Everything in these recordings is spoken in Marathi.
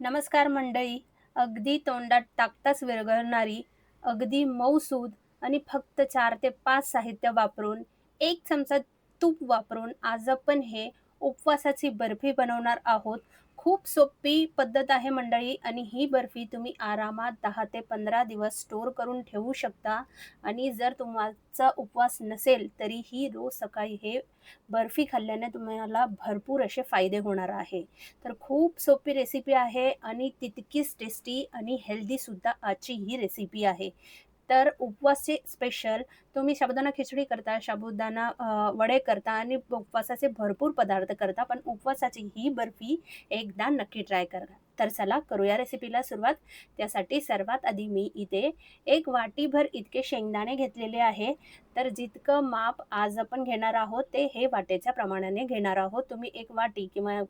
नमस्कार मंडळी. अगदी तोंडात टाकताच विरघळणारी, अगदी मऊसूद आणि फक्त 4 ते 5 साहित्य वापरून, 1 चमचा तूप वापरून आज आपण हे उपवासाची बर्फी बनवणार आहोत. खूप सोपी पद्धत आहे मंडळी आणि ही बर्फी तुम्ही आरामात 10 ते 15 दिवस स्टोअर करून ठेवू शकता आणि जर तुमचा उपवास नसेल, तरीही रोज सकाळी हे बर्फी खाल्ल्याने तुम्हाला भरपूर असे फायदे होणार आहे. तर खूप सोपी रेसिपी आहे आणि तितकीच टेस्टी आणि हेल्दीसुद्धा आजची ही रेसिपी आहे. तर उपवासचे स्पेशल तुम्ही साबुदाणा खिचडी करता, साबुदाणा वडे करता आणि उपवासाचे भरपूर पदार्थ करता, पण उपवासाची ही बर्फी एकदा नक्की ट्राय करा. तर चला करूया रेसिपीला सुरुवात. त्यासाठी सर्वात आधी मी इथे 1 वाटीभर इतके शेंगदाणे घेतलेले आहे. तर जितकं माप आज आपण घेणार आहोत, ते हे वाटीच्या प्रमाणाने घेणार आहोत. तुम्ही 1 वाटी किंवा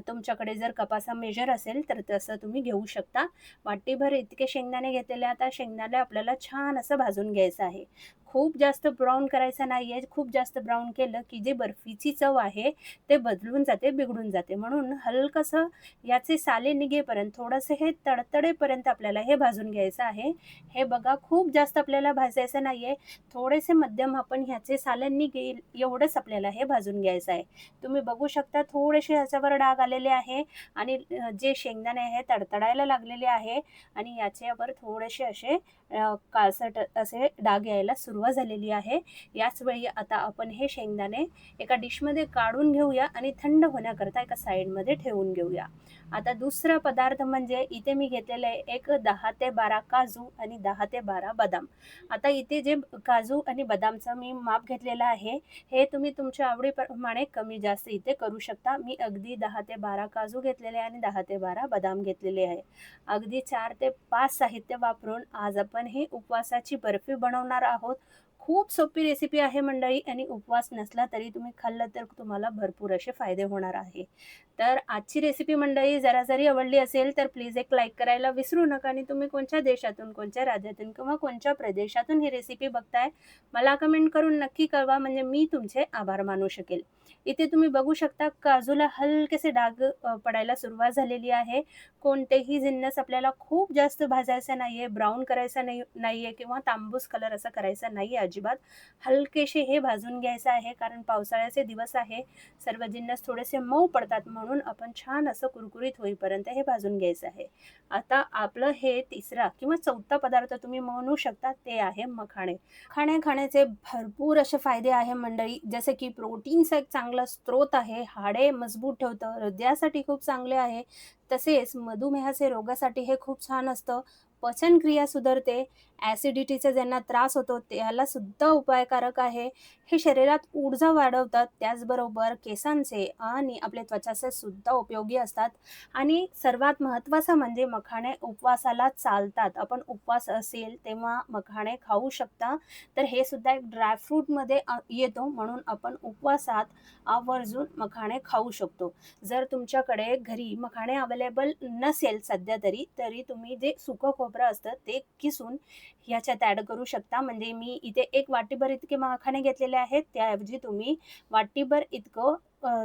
तुमच्याकडे जर कपाचा मेजर असेल तर तसं तुम्ही घेऊ शकता. वाटीभर इतके शेंगदाणे घेतलेले. आता शेंगदाणे आपल्याला छान असं भाजून घ्यायचं आहे. खूप जास्त ब्राउन करायचं नाहीये. खूप जास्त ब्राउन केलं की जे बर्फीची चव आहे ते बदलून जाते, बिघडून जाते. म्हणून हलकसं याचे साले निघेपर्यंत थोडंसं हे तडतडेपर्यंत आपल्याला हे भाजून घ्यायचं आहे. हे बघा खूप जास्त आपल्याला भाजायचं नाहीये. थोडेसे मध्यम आपण ह्याचे साले निघेल एवढंच आपल्याला हे भाजून घ्यायचं आहे. तुम्ही बघू शकता थोडेसे ह्याच्यावर डाग आलेले आहे आणि जे शेंगदाणे आहे तडतडायला लागलेले आहे आणि याच्यावर थोडेसे असे काळसट असे डाग यायला सुरुवात झालेली आहे. याच वेळी आता आपण हे शेंगदाणे एका डिशमध्ये काढून घेऊया आणि थंड होण्याकरता एका साईडमध्ये ठेवून घेऊया. आता दुसरा पदार्थ म्हणजे इथे मी घेतलेलं आहे एक 10 ते 12 काजू आणि 10 ते 12 बदाम. आता इथे जे काजू आणि बदामचं मी माप घेतलेलं आहे, हे तुम्ही तुमच्या आवडीप्रमाणे कमी जास्त इथे करू शकता. मी अगदी 10 ते 12 काजू घेतलेले आहे आणि 10 ते 12 बदाम घेतलेले आहे. अगदी 4 ते 5 साहित्य वापरून आज आपण ही उपवासाची बर्फी बनवणार आहोत. खूप सोपी रेसिपी आहे मंडळी आणि उपवास नसला तरी तुम्ही खाल्लं तर तुम्हाला भरपूर असे फायदे होणार आहे. तर आजची रेसिपी मंडळी जरा जरी आवडली असेल तर प्लीज एक लाईक करायला विसरू नका आणि तुम्ही कोणत्या देशातून, कोणत्या राज्यातून किंवा कोणत्या प्रदेशातून ही रेसिपी बघताय, मला कमेंट करून नक्की कळवा म्हणजे मी तुमचे आभार मानू शकेल. इथे तुम्ही बघू शकता काजूला हलकेसे डाग पडायला सुरुवात झालेली आहे. कोणतेही जिन्नस आपल्याला खूप जास्त भाजायचा नाहीये, ब्राउन करायचा नाहीये किंवा तांबूस कलर असा करायचा नाहीये अजिबात. हलकेसे हे भाजून घ्यायचं आहे कारण पावसाळ्याचे दिवस आहे. सर्व जिन्नस थोडेसे मऊ पडतात म्हणून आपण छान असं कुरकुरीत होईपर्यंत हे भाजून घ्यायचं आहे. आता आपलं हे तिसरा किंवा चौथा पदार्थ तुम्ही म्हणू शकता ते आहे मखाणे. मखाणे खाण्याचे भरपूर असे फायदे आहे मंडळी. जसे की प्रोटीनचा एक चांगला स्रोत आहे, हाडे मजबूत ठेवतं, हृदयासाठी खूप चांगले आहे. तसेच मधुमेहाचे रोगासाठी हे खूप छान असतं. पचनक्रिया सुधारते, ॲसिडिटीचा ज्यांना त्रास होतो त्याला सुद्धा उपायकारक आहे. हे शरीरात ऊर्जा वाढवतात, त्याचबरोबर केसांचे आणि आपल्या त्वचाचे सुद्धा उपयोगी असतात आणि सर्वात महत्त्वाचं म्हणजे मखाणे उपवासाला चालतात. आपण उपवास असेल तेव्हा मखाणे खाऊ शकता. तर हे सुद्धा एक ड्रायफ्रूटमध्ये येतो म्हणून आपण उपवासात आवर्जून मखाणे खाऊ शकतो. जर तुमच्याकडे घरी मखाणे अवेलेबल नसेल सध्या तरी तुम्ही जे सुकं खोबरं असतं ते किसून ह्याच्यात ॲड करू शकता. म्हणजे मी इथे 1 वाटीभर इतके मखाणे घेतलेले आहेत. त्याऐवजी तुम्ही वाटीभर इतकं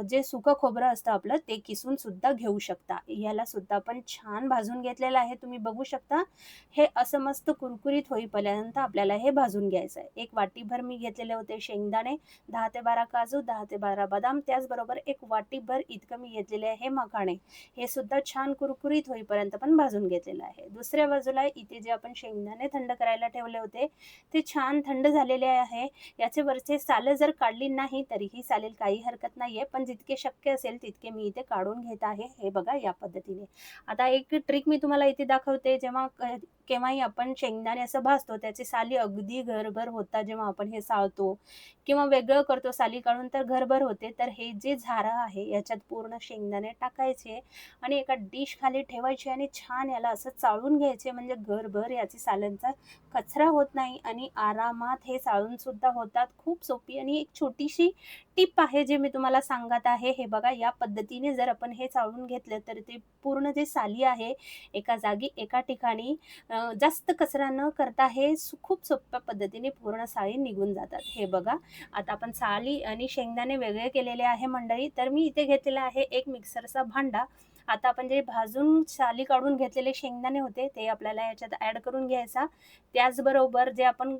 जे सुकं खोबरं असतं आपलं ते किसून सुद्धा घेऊ शकता. याला सुद्धा आपण छान भाजून घेतलेलं आहे. तुम्ही बघू शकता. हे असं मस्त कुरकुरीत होईपर्यंत आपल्याला हे भाजून घ्यायचं आहे. 1 वाटीभर मी घेतलेले होते शेंगदाणे, 10 ते 12 काजू, 10 ते 12 बदाम, त्याचबरोबर 1 वाटीभर इतकं मी घेतलेले आहे मखाणे. हे सुद्धा छान कुरकुरीत होईपर्यंत पण भाजून घेतलेलं आहे. दुसऱ्या बाजूला इथे जे आपण शेंगदाणे थंड करायला ठेवले होते, ते छान थंड झालेले आहे. याचे वरचे सालं जर काढली नाही तरीही चालेल, काही हरकत नाहीये. पण जितके शक्य असेल तितके मी इथे काढून घेत आहे. हे बघा या पद्धतीने. आता एक ट्रिक मी तुम्हाला इथे दाखवते. जेव्हा केव्हाही आपण शेंगदाणे असं भाजतो, त्याची साली अगदी घरभर होतात जेव्हा आपण हे चाळतो किंवा वेगळं करतो साली काढून तर घरभर होते. तर हे जे झारं आहे याच्यात पूर्ण शेंगदाणे टाकायचे आणि एका डिश खाली ठेवायचे आणि छान याला असं चाळून घ्यायचे म्हणजे घरभर याची सालांचा कचरा होत नाही आणि आरामात हे चाळून सुद्धा होतात. खूप सोपी आणि एक छोटीशी टिप आहे जे मी तुम्हाला सांगत आहे. हे बघा या पद्धतीने जर आपण हे चाळून घेतलं तर ते पूर्ण जे साली आहे एका जागी एका ठिकाणी जास्त कचरा न करता हे खूप सोप्या पद्धतीने पूर्ण साली निघून जातात. हे बघा आता आपण साली आणि शेंगदाणे वेगळे केलेले आहे मंडळी. तर मी इथे घेतलेला आहे एक मिक्सरचा भांडा आता आपण जे भाजून साली काढून घेतलेले शेंगदाणे होते ते आपल्याला याच्यात ॲड करून घ्यायचा. त्याचबरोबर जे आपण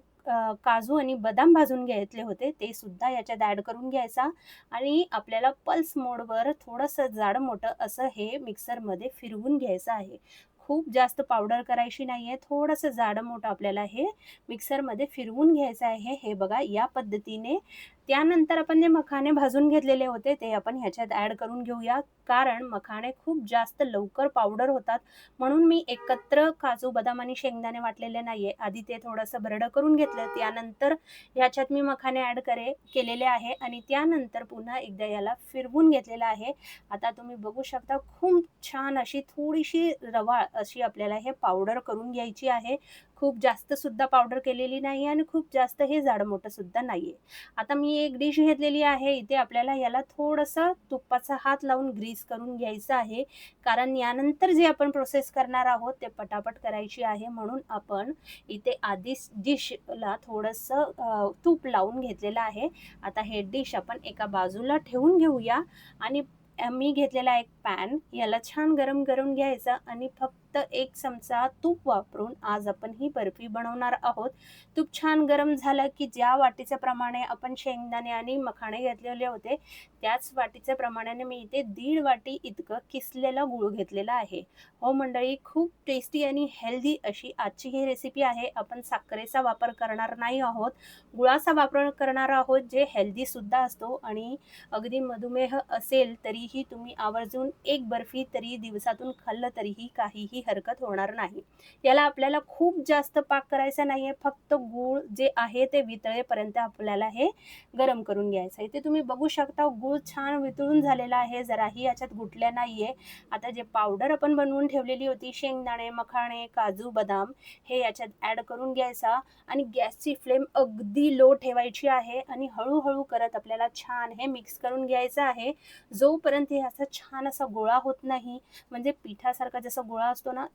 काजू आणि बदाम भाजून घेतले होते ते सुद्धा याच्यात ॲड करून घ्यायचा आणि आपल्याला पल्स मोडवर थोडंसं जाडं-मोठं असं हे मिक्सरमध्ये फिरवून घ्यायचं आहे. खूप जास्त पावडर करायची नाहीये. थोडंसं जाडं-मोठं आपल्याला हे मिक्सरमध्ये फिरवून घ्यायचं आहे. हे बघा या पद्धतीने. त्यानंतर आपण जे मखाणे भाजून घेतलेले होते ते आपण ह्याच्यात ॲड करून घेऊया. कारण मखाणे खूप जास्त लवकर पावडर होतात. म्हणून मी एकत्र काजू, बदाम आणि शेंगदाणे वाटलेले नाहीये. आधी ते थोडंसं भरडं करून घेतलं. त्यानंतर ह्याच्यात मी मखाने ॲड केलेले आहे आणि त्यानंतर पुन्हा एकदा याला फिरवून घेतलेलं आहे. आता तुम्ही बघू शकता खूप छान अशी थोडीशी रवाळ अशी आपल्याला हे पावडर करून घ्यायची आहे. खूप जास्त सुद्धा पावडर केलेली नाही आणि खूप जास्त हे जाडं-मोठं सुद्धा नाहीये. आता मी एक डिश घेतलेली आहे. इथे आपल्याला याला थोडंसं तुपाचा हात लावून ग्रीस करून घ्यायचं आहे. कारण यानंतर जे आपण प्रोसेस करणार आहोत ते पटापट करायची आहे. म्हणून आपण इथे आधीच डिशला थोडंसं तूप लावून घेतलेलं आहे. आता हे डिश आपण एका बाजूला ठेवून घेऊया आणि मी घेतलेला एक पॅन याला छान गरम करून घ्यायचा आणि फक्त 1 चमचा तूप वापरून आज आपण ही बर्फी बनवणार आहोत. तूप छान गरम झालं की ज्या वाटीच्या प्रमाणे आपण शेंगदाणे आणि मखाणे घेतलेले होते, त्याच वाटीच्या प्रमाणाने मी इथे 1.5 वाटी इतकं किसलेला गूळ घेतलेला आहे. हो मंडळी, खूप टेस्टी आणि हेल्दी अशी आजची ही रेसिपी आहे. आपण साखरेचा वापर करणार नाही आहोत, गुळाचा वापर करणार आहोत, जे हेल्दीसुद्धा असतो आणि अगदी मधुमेह असेल तरीही तुम्ही आवर्जून एक बर्फी तरी दिवसातून खाल्लं तरीही काहीही हरकत होणार नाही. याला आपल्याला खूप जास्त पाक करायचा नाहीये. फक्त गूळ जे आहे ते वितळेपर्यंत आपल्याला हे गरम करून घ्यायचं. इथे तुम्ही बघू शकता गूळ छान वितळून झालेला आहे. जराही याच्यात गुठल्या नाहीये. आता जे पावडर आपण बनवून ठेवलेली होती शेंगदाणे, मखाणे, काजू, बदाम हे याच्यात ॲड करून घ्यायचा आणि गॅसची फ्लेम अगदी लो ठेवायची आहे आणि हळू करत आपल्याला छान हे मिक्स करून घ्यायचं आहे. जोपर्यंत हे असा छान असा गोळा होत नाही, म्हणजे पिठासारखा जसा गोळा असतो ना,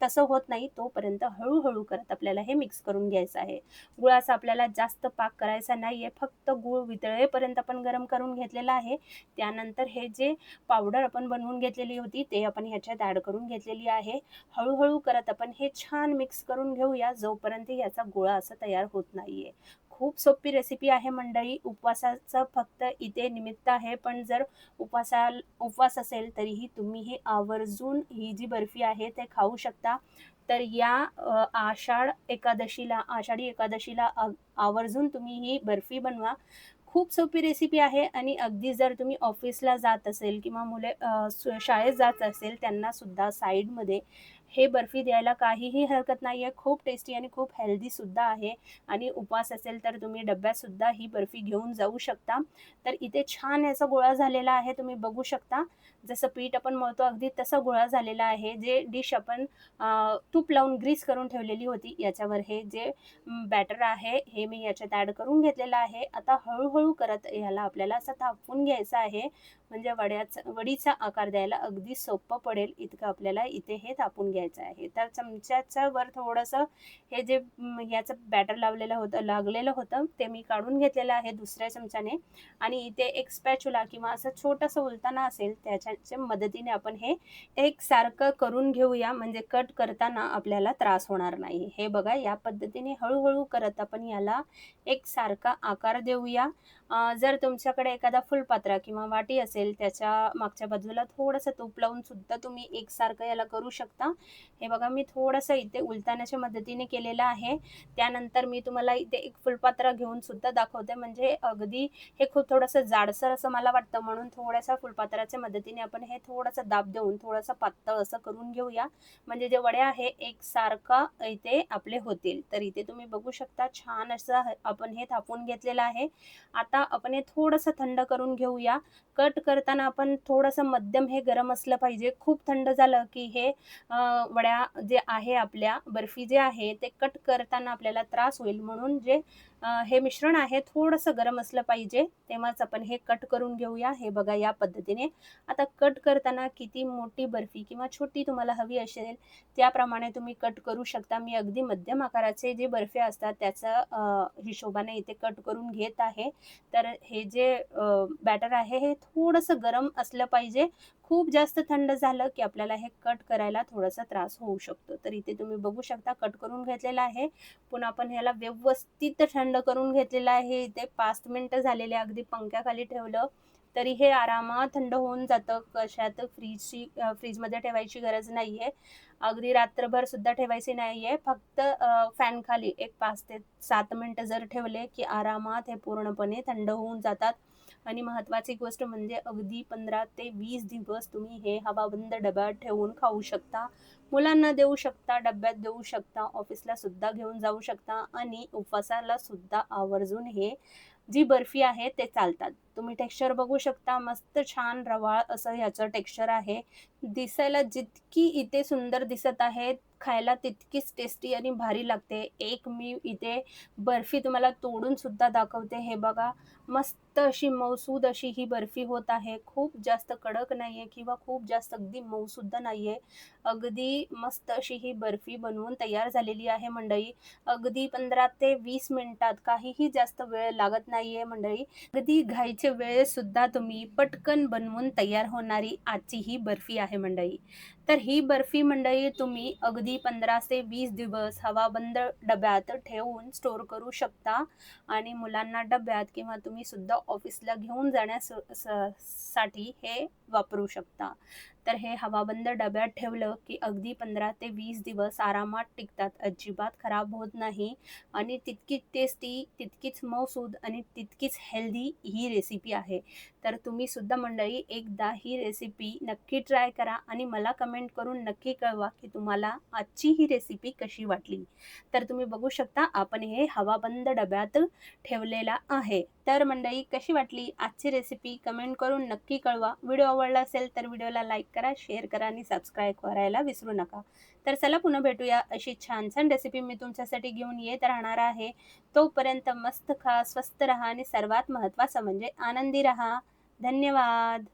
तसं होत नाही, तोपर्यंत हळू करत आपल्याला हे मिक्स करून घ्यायचं आहे. गुळाचा आपल्याला जास्त पाक करायचा नाहीये. फक्त गूळ वितळेपर्यंत आपण गरम करून घेतलेला आहे. त्यानंतर हे जे पावडर आपण बनवून घेतलेली होती, ते आपण ह्याच्यात ॲड करून घेतलेली आहे. हळू करत आपण हे छान मिक्स करून घेऊया, जोपर्यंत याचा गोळा असा तयार होत नाहीये. खूप सोपी रेसिपी आहे मंडळी. उपवासाचं फक्त इथे निमित्त आहे, पण जर उपवास असेल तरीही तुम्ही हे आवर्जून ही जी बर्फी आहे ते खाऊ शकता. तर या आषाढी एकादशीला आवर्जून तुम्ही ही बर्फी बनवा. खूप सोपी रेसिपी आहे आणि अगदी जर तुम्ही ऑफिसला जात असेल किंवा मुले शाळेत जात असेल त्यांना सुद्धा साईडमध्ये हे बर्फी द्यायला काहीही हरकत नाहीये. खूप टेस्टी आणि खूप हेल्दी सुद्धा आहे आणि उपवास असेल तर तुम्ही डब्यात सुद्धा ही बर्फी घेऊन जाऊ शकता. तर इथे छान याचा गोळा झालेला आहे. तुम्ही बघू शकता. जसं पीठ आपण मळतो अगदी तसा गोळा झालेला आहे. जे डिश आपण तूप लावून ग्रीस करून ठेवलेली होती याच्यावर हे जे बॅटर आहे हे मी याच्यात ॲड करून घेतलेलं आहे. आता हळू करत याला आपल्याला असं थापवून घ्यायचं आहे. म्हणजे वडीचा आकार द्यायला अगदी सोपं पडेल इतकं आपल्याला इथे हे थापून घ्यायचं आहे. तर चमच्याच्या वर थोडंसं हे जे याचं बॅटर लागलेलं होतं ते मी काढून घेतलेलं आहे दुसऱ्या चमच्याने आणि इथे एक स्पॅच्युला किंवा असं छोटंसं उलताना असेल त्याच्या मदतीने आपण हे एकसारखं करून घेऊया, म्हणजे कट करताना आपल्याला त्रास होणार नाही. हे बघा या पद्धतीने हळू करत आपण याला एकसारखा आकार देऊया. जर तुमच्याकडे एखादा फुलपात्रा किंवा वाटी असेल त्याच्या मागच्या बाजूला थोडंसं तूप लावून सुद्धा तुम्ही एकसारखं याला करू शकता. हे बघा मी थोडंसं इथे उलताण्याच्या मदतीने केलेलं आहे. त्यानंतर मी तुम्हाला इथे एक फुलपात्रा घेऊन सुद्धा दाखवते, म्हणजे अगदी हे खूप थोडंसं जाडसर असं मला वाटतं, म्हणून थोड्याशा फुलपात्राच्या मदतीने आपण हे थोडंसं दाब देऊन थोडंसं पातळ असं करून घेऊया. म्हणजे जे वडे आहे एकसारखा इथे आपले होतील. तर इथे तुम्ही बघू शकता छान असं आपण हे थापून घेतलेलं आहे. आता आपण हे थोडंसं थंड करून घेऊया. कट करताना आपण थोडंसं मध्यम हे गरम असलं पाहिजे. खूप थंड झालं की हे वड्या जे आहे आपल्या बर्फी जे आहे ते कट करताना आपल्याला त्रास होईल. म्हणून जे हे मिश्रण आहे थोडंसं गरम असलं पाहिजे, तेव्हाच आपण हे कट करून घेऊया. हे बघा या पद्धतीने. आता कट करताना किती मोठी बर्फी किंवा छोटी तुम्हाला हवी असेल त्याप्रमाणे तुम्ही कट करू शकता. मी अगदी मध्यम आकाराचे जे बर्फी असतात त्याचा हिशोबाने इथे कट करून घेत आहे. तर हे जे बॅटर आहे हे थोडंसं गरम असलं पाहिजे. खूप जास्त थंड झालं, की आपल्याला हे कट करायला थोडासा त्रास होऊ शकतो. तर इथे तुम्ही बघू शकता कट करून घेतलेला आहे. पुन्हा आपण ह्याला व्यवस्थित थंड करून घेतलेलं आहे. इथे 5 मिनिटं झालेले अगदी पंख्याखाली ठेवलं, तरी हे आरामात थंड होऊन जातं. कशात फ्रीजमध्ये ठेवायची गरज नाहीये. अगदी रात्रभर सुद्धा ठेवायची नाहीये. फक्त फॅनखाली एक 5 ते 7 मिनिटं जर ठेवले, की आरामात हे पूर्णपणे थंड होऊन जातात. आणि महत्त्वाची गोष्ट म्हणजे अगदी 15 ते 20 दिवस तुम्ही हे हवाबंद डब्यात ठेवून खाऊ शकता. मुलांना देऊ शकता, डब्यात देऊ शकता, ऑफिसला सुद्धा घेऊन जाऊ शकता आणि उपवासाला सुद्धा आवर्जून हे जी बर्फी आहे ते चालतात. तुम्ही टेक्स्चर बघू शकता. मस्त छान रवाळ असं ह्याचं टेक्स्चर आहे. दिसायला जितकी इथे सुंदर दिसत आहे, खायला तितकीच टेस्टी आणि भारी लागते. एक मी इथे बर्फी तुम्हाला तोडून सुद्धा दाखवते. हे बघा, मस्त अशी मऊसूद अशी ही बर्फी होत आहे. खूप जास्त कडक नाहीये किंवा खूप जास्त अगदी मऊ सुद्धा नाहीये. अगदी मस्त अशी ही बर्फी बनवून तयार झालेली आहे मंडळी. अगदी 15 ते 20 मिनिटात काहीही जास्त वेळ लागत नाहीये मंडळी. अगदी घाईच्या वेळेस सुद्धा तुम्ही पटकन बनवून तयार होणारी आजची ही बर्फी आहे मंडळी. तर ही बर्फी मंडळी तुम्ही अगदी 15 ते 20 दिवस हवाबंद डब्यात ठेवून स्टोअर करू शकता आणि मुलांना डब्यात किंवा तुम्ही सुद्धा ऑफिसला घेऊन साठी हे वापरू शकता. तर हे हवाबंद डब्यात ठेवलं की अगदी 15 ते 20 दिवस आरामात टिकतात. अजिबात खराब होत नाही आणि तितकीच टेस्टी, तितकीच मऊसूद आणि तितकीच हेल्दी ही रेसिपी आहे. तर तुम्ही सुद्धा मंडळी एकदा ही रेसिपी नक्की ट्राय करा आणि मला कमेंट करून नक्की कळवा की तुम्हाला आजची ही रेसिपी कशी वाटली. तर तुम्ही बघू शकता आपण हे हवाबंद डब्यात ठेवलेला आहे. तर मंडळी कशी वाटली आजची रेसिपी कमेंट करून नक्की कळवा. व्हिडिओ आवडला असेल तर व्हिडिओला लाईक करा, शेअर करा आणि सबस्क्राईब करायला विसरू नका. तर चला पुन्हा भेटूया. अशी छान-छान रेसिपी मी तुमच्यासाठी घेऊन येत राहणार आहे. तोपर्यंत मस्त खा, स्वस्त रहा आणि सर्वात महत्त्वाचं म्हणजे आनंदी रहा. धन्यवाद.